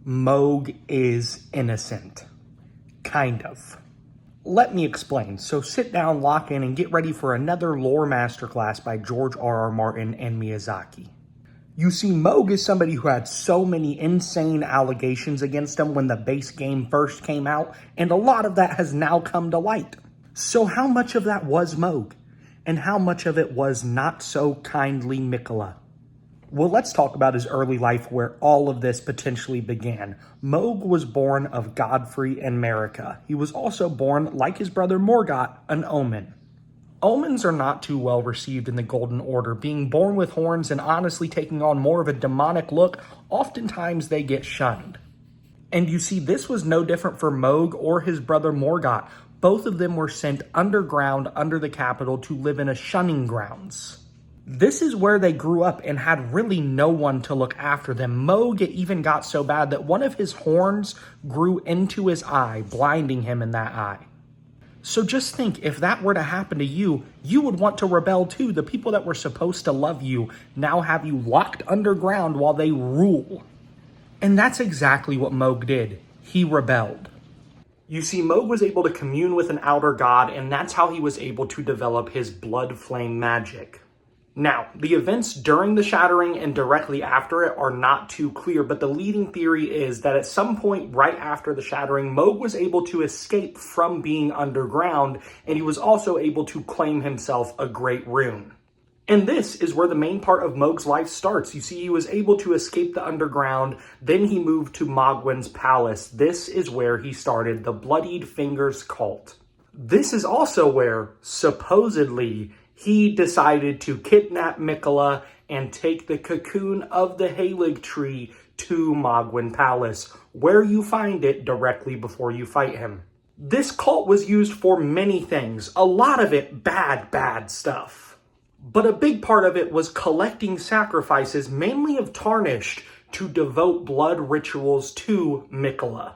Mohg is innocent. Kind of. Let me explain. So sit down, lock in, and get ready for another lore masterclass by George R. R. Martin and Miyazaki. You see, Mohg is somebody who had so many insane allegations against him when the base game first came out, and a lot of that has now come to light. So how much of that was Mohg? And how much of it was not so kindly Miquella? Well, let's talk about his early life where all of this potentially began. Mohg was born of Godfrey and Marika. He was also born, like his brother Morgott, an omen. Omens are not too well received in the Golden Order. Being born with horns and honestly taking on more of a demonic look, oftentimes they get shunned. And you see, this was no different for Mohg or his brother Morgott. Both of them were sent underground under the capital to live in a shunning grounds. This is where they grew up and had really no one to look after them. Mohg even got so bad that one of his horns grew into his eye, blinding him in that eye. So just think, if that were to happen to you, you would want to rebel too. The people that were supposed to love you now have you locked underground while they rule. And that's exactly what Mohg did. He rebelled. You see, Mohg was able to commune with an outer god, and that's how he was able to develop his blood flame magic. Now, the events during the Shattering and directly after it are not too clear, but the leading theory is that at some point right after the Shattering, Mohg was able to escape from being underground, and he was also able to claim himself a great rune. And this is where the main part of Mohg's life starts. You see, he was able to escape the underground, then he moved to Mohgwyn's palace. This is where he started the Bloodied Fingers cult. This is also where, supposedly, he decided to kidnap Miquella and take the cocoon of the Halig tree to Mohgwyn Palace, where you find it directly before you fight him. This cult was used for many things, a lot of it bad stuff. But a big part of it was collecting sacrifices, mainly of Tarnished, to devote blood rituals to Miquella.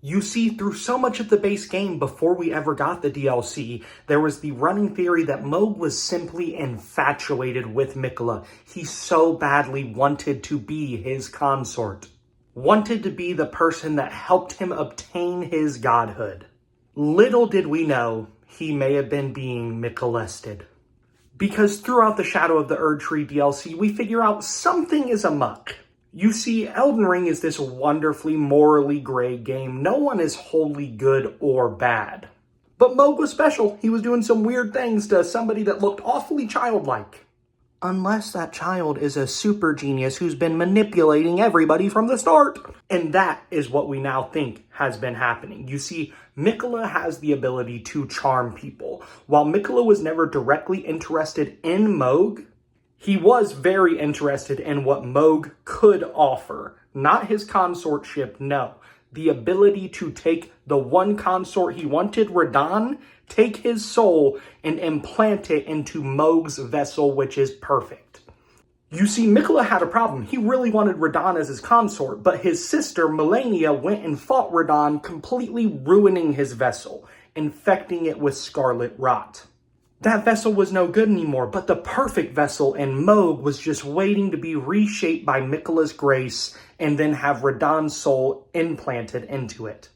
You see, through so much of the base game before we ever got the DLC, there was the running theory that Mohg was simply infatuated with Miquella. He so badly wanted to be his consort. Wanted to be the person that helped him obtain his godhood. Little did we know, he may have been being Miquelested. Because throughout the Shadow of the Erdtree DLC, we figure out something is amuck. You see, Elden Ring is this wonderfully morally gray game. No one is wholly good or bad. But Mohg was special. He was doing some weird things to somebody that looked awfully childlike. Unless that child is a super genius who's been manipulating everybody from the start. And that is what we now think has been happening. You see, Miquella has the ability to charm people. While Miquella was never directly interested in Mohg, he was very interested in what Mohg could offer. Not his consortship, no. The ability to take the one consort he wanted, Radahn, take his soul and implant it into Mohg's vessel, which is perfect. You see, Miquella had a problem. He really wanted Radahn as his consort, but his sister, Malenia, went and fought Radahn, completely ruining his vessel, infecting it with scarlet rot. That vessel was no good anymore, but the perfect vessel in Mohg was just waiting to be reshaped by Miquella's grace and then have Radahn's soul implanted into it.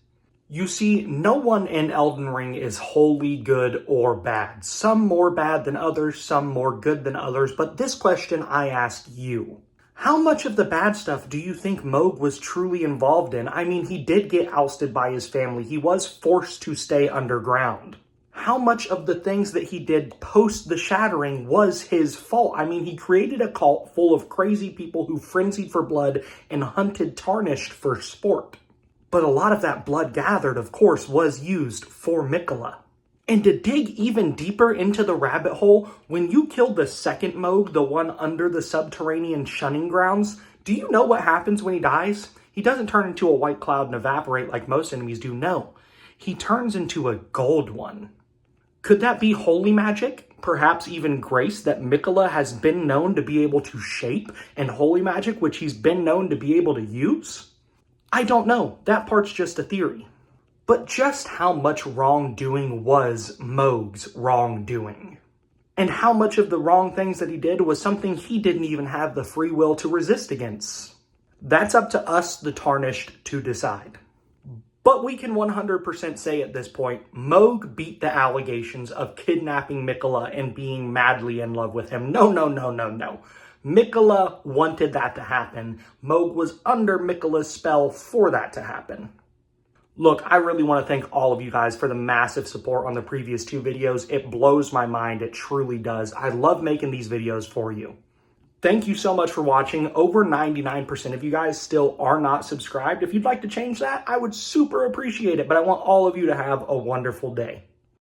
You see, no one in Elden Ring is wholly good or bad. Some more bad than others, some more good than others, but this question I ask you. How much of the bad stuff do you think Mohg was truly involved in? I mean, he did get ousted by his family. He was forced to stay underground. How much of the things that he did post the Shattering was his fault? I mean, he created a cult full of crazy people who frenzied for blood and hunted Tarnished for sport. But a lot of that blood gathered, of course, was used for Miquella. And to dig even deeper into the rabbit hole, when you killed the second Mohg, the one under the subterranean shunning grounds, do you know what happens when he dies? He doesn't turn into a white cloud and evaporate like most enemies do, no. He turns into a gold one. Could that be holy magic? Perhaps even grace that Miquella has been known to be able to shape, and holy magic which he's been known to be able to use? I don't know. That part's just a theory. But just how much wrongdoing was Mohg's wrongdoing? And how much of the wrong things that he did was something he didn't even have the free will to resist against? That's up to us, the Tarnished, to decide. But we can 100% say at this point, Mohg beat the allegations of kidnapping Mikola and being madly in love with him. No, no, no, no, no. Mikola wanted that to happen. Mohg was under Mikola's spell for that to happen. Look, I really want to thank all of you guys for the massive support on the previous 2 videos. It blows my mind. It truly does. I love making these videos for you. Thank you so much for watching. Over 99% of you guys still are not subscribed. If you'd like to change that, I would super appreciate it. But I want all of you to have a wonderful day.